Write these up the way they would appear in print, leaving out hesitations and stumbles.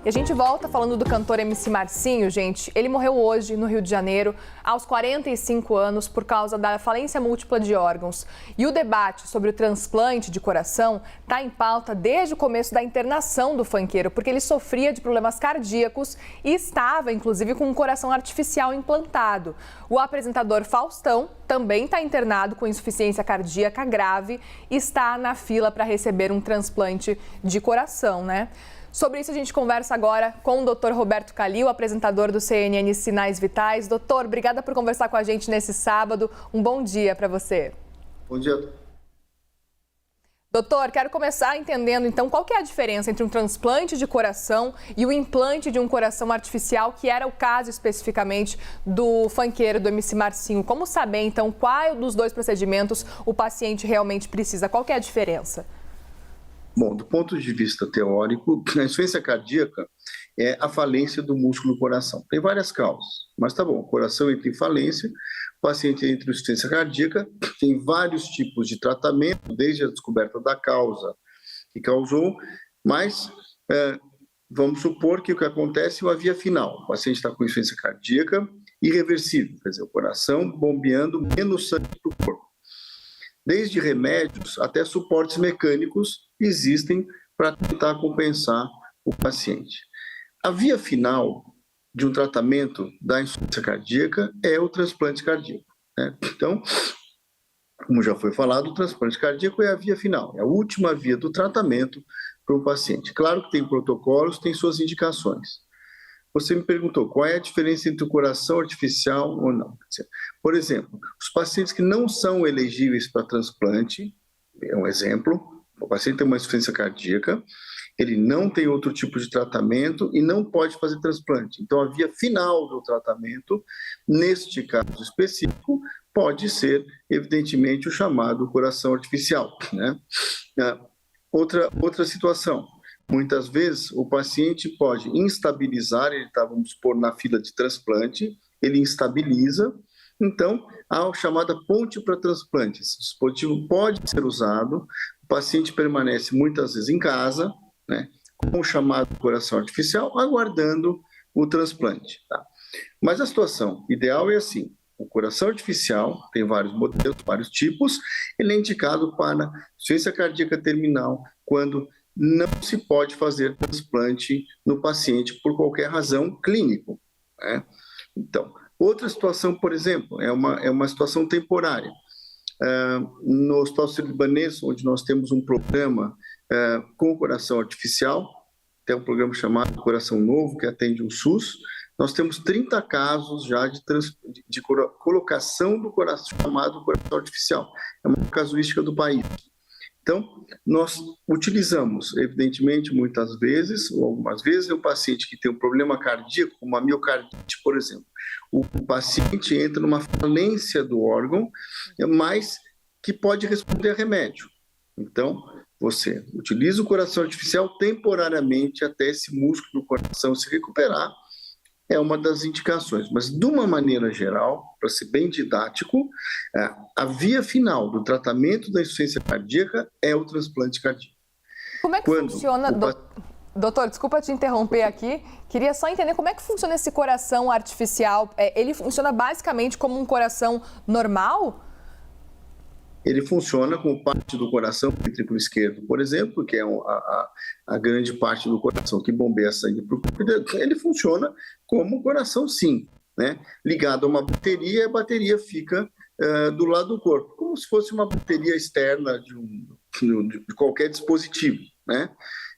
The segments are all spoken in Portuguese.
E a gente volta falando do cantor MC Marcinho, gente. Ele morreu hoje no Rio de Janeiro, aos 45 anos, por causa da falência múltipla de órgãos. E o debate sobre o transplante de coração está em pauta desde o começo da internação do funkeiro, porque ele sofria de problemas cardíacos e estava, inclusive, com um coração artificial implantado. O apresentador Faustão também está internado com insuficiência cardíaca grave e está na fila para receber um transplante de coração, né? Sobre isso a gente conversa agora com o Dr. Roberto Calil, apresentador do CNN Sinais Vitais. Doutor, obrigada por conversar com a gente nesse sábado. Um bom dia para você. Bom dia. Doutor, quero começar entendendo então qual que é a diferença entre um transplante de coração e o implante de um coração artificial, que era o caso especificamente do funkeiro, do MC Marcinho. Como saber então qual dos dois procedimentos o paciente realmente precisa? Qual que é a diferença? Bom, do ponto de vista teórico, a insuficiência cardíaca é a falência do músculo do coração. Tem várias causas, mas tá bom, o coração entra em falência, o paciente entra em insuficiência cardíaca, tem vários tipos de tratamento, desde a descoberta da causa que causou, mas vamos supor que o que acontece é uma via final. O paciente está com insuficiência cardíaca irreversível, quer dizer, o coração bombeando menos sangue para o corpo. Desde remédios até suportes mecânicos existem para tentar compensar o paciente. A via final de um tratamento da insuficiência cardíaca é o transplante cardíaco, né? Então, como já foi falado, o transplante cardíaco é a via final, é a última via do tratamento para um paciente. Claro que tem protocolos, tem suas indicações. Você me perguntou qual é a diferença entre o coração artificial ou não. Por exemplo, os pacientes que não são elegíveis para transplante, é um exemplo, o paciente tem uma insuficiência cardíaca, ele não tem outro tipo de tratamento e não pode fazer transplante. Então, a via final do tratamento, neste caso específico, pode ser, evidentemente, o chamado coração artificial, né? Outra situação. Muitas vezes o paciente pode instabilizar, ele está, vamos supor, na fila de transplante, ele instabiliza, então há a chamada ponte para transplante. Esse dispositivo pode ser usado, o paciente permanece muitas vezes em casa, né, com o chamado coração artificial, aguardando o transplante. Tá? Mas a situação ideal é assim, o coração artificial, tem vários modelos, vários tipos, ele é indicado para insuficiência cardíaca terminal, quando não se pode fazer transplante no paciente por qualquer razão clínico, né? Então, outra situação, por exemplo, é uma situação temporária. No Hospital Sírio-Libanês, onde nós temos um programa com o coração artificial, tem um programa chamado Coração Novo, que atende o SUS, nós temos 30 casos já de colocação do coração, chamado coração artificial. É uma casuística do país. Então, nós utilizamos, evidentemente, muitas vezes, ou algumas vezes, o paciente que tem um problema cardíaco, como a miocardite, por exemplo. O paciente entra numa falência do órgão, mas que pode responder a remédio. Então, você utiliza o coração artificial temporariamente até esse músculo do coração se recuperar, é uma das indicações, mas de uma maneira geral, para ser bem didático, a via final do tratamento da insuficiência cardíaca é o transplante cardíaco. Como é que funciona, doutor, desculpa te interromper aqui, queria só entender como é que funciona esse coração artificial, ele funciona basicamente como um coração normal? Ele funciona como parte do coração ventrículo esquerdo, por exemplo, que é a grande parte do coração que bombeia sangue para o corpo. Ele funciona como um coração, sim, né? Ligado a uma bateria, e a bateria fica do lado do corpo, como se fosse uma bateria externa de qualquer dispositivo, né?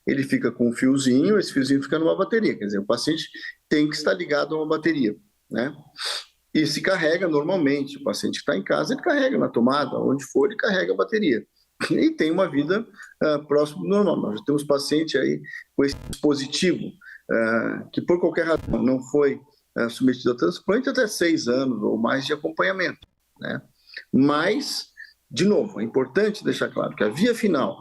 Ele fica com um fiozinho, esse fiozinho fica numa bateria, quer dizer, o paciente tem que estar ligado a uma bateria, né? E se carrega normalmente, o paciente que está em casa, ele carrega na tomada, onde for, ele carrega a bateria. E tem uma vida próxima do normal. Nós já temos paciente aí com esse dispositivo que por qualquer razão não foi submetido a transplante até 6 anos ou mais de acompanhamento, né? Mas, de novo, é importante deixar claro que a via final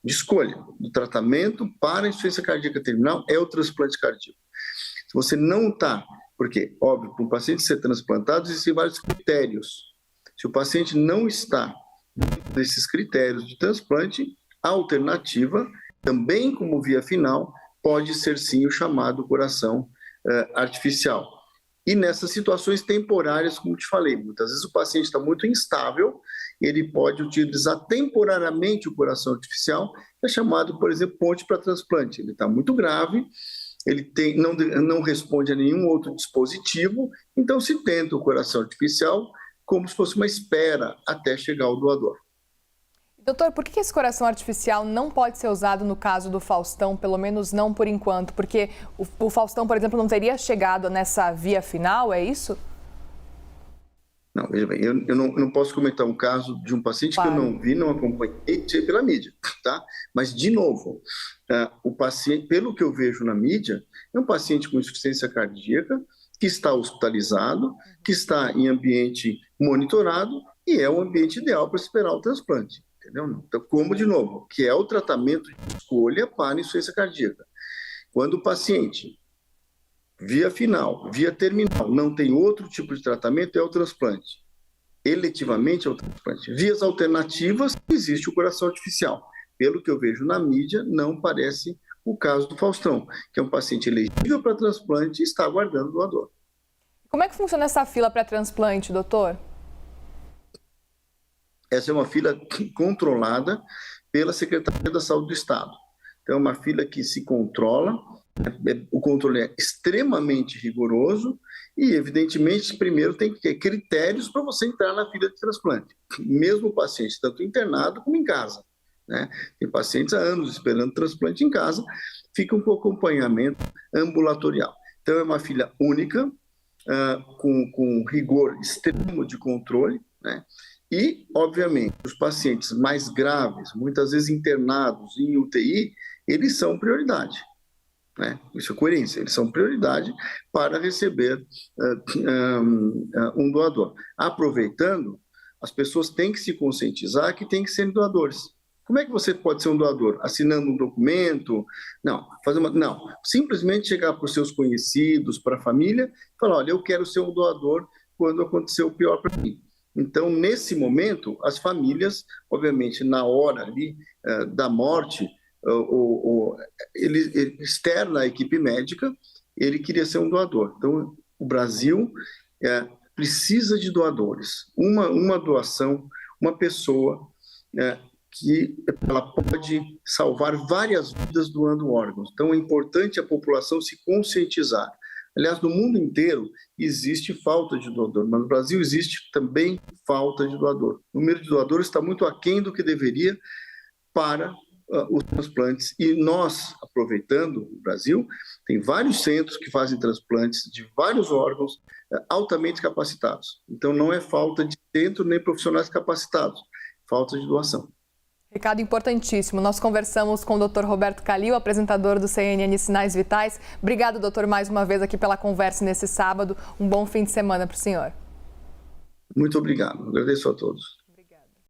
de escolha do tratamento para a insuficiência cardíaca terminal é o transplante cardíaco. Se você não está... Porque, óbvio, para um paciente ser transplantado, existem vários critérios. Se o paciente não está dentro desses critérios de transplante, a alternativa, também como via final, pode ser sim o chamado coração artificial. E nessas situações temporárias, como te falei, muitas vezes o paciente está muito instável, ele pode utilizar temporariamente o coração artificial, é chamado, por exemplo, ponte para transplante. Ele está muito grave, ele não responde a nenhum outro dispositivo, então se tenta o coração artificial como se fosse uma espera até chegar ao doador. Doutor, por que esse coração artificial não pode ser usado no caso do Faustão, pelo menos não por enquanto? Porque o Faustão, por exemplo, não teria chegado nessa via final, é isso? Não, veja bem, eu não posso comentar um caso de um paciente claro. Que eu não vi, não acompanhei pela mídia, tá? Mas, de novo, o paciente, pelo que eu vejo na mídia, é um paciente com insuficiência cardíaca, que está hospitalizado, que está em ambiente monitorado e é o ambiente ideal para esperar o transplante, entendeu? Então, como, de novo, que é o tratamento de escolha para insuficiência cardíaca. Quando o paciente via final, via terminal, não tem outro tipo de tratamento, é o transplante. Eletivamente é o transplante. Vias alternativas, existe o coração artificial. Pelo que eu vejo na mídia, não parece o caso do Faustão, que é um paciente elegível para transplante e está aguardando o doador. Como é que funciona essa fila para transplante, doutor? Essa é uma fila controlada pela Secretaria da Saúde do Estado. Então, é uma fila que se controla. O controle é extremamente rigoroso e, evidentemente, primeiro tem que ter critérios para você entrar na fila de transplante. Mesmo o paciente, tanto internado como em casa, né? Tem pacientes há anos esperando transplante em casa, ficam com acompanhamento ambulatorial. Então, é uma fila única, com rigor extremo de controle, né? E, obviamente, os pacientes mais graves, muitas vezes internados em UTI, eles são prioridade. Né? Isso é coerência, eles são prioridade para receber um doador. Aproveitando, as pessoas têm que se conscientizar que têm que ser doadores. Como é que você pode ser um doador? Assinando um documento? Não, não. Simplesmente chegar para os seus conhecidos, para a família, e falar, olha, eu quero ser um doador quando acontecer o pior para mim. Então, nesse momento, as famílias, obviamente, na hora ali da morte, ele externa a equipe médica, ele queria ser um doador. Então, o Brasil precisa de doadores. Uma doação, uma pessoa que ela pode salvar várias vidas doando órgãos. Então, é importante a população se conscientizar. Aliás, no mundo inteiro existe falta de doador, mas no Brasil existe também falta de doador. O número de doadores está muito aquém do que deveria para os transplantes. E nós, aproveitando o Brasil, tem vários centros que fazem transplantes de vários órgãos altamente capacitados. Então, não é falta de centro nem profissionais capacitados, falta de doação. Recado importantíssimo. Nós conversamos com o Dr. Roberto Kallil, apresentador do CNN Sinais Vitais. Obrigado, doutor, mais uma vez aqui pela conversa nesse sábado. Um bom fim de semana para o senhor. Muito obrigado. Agradeço a todos.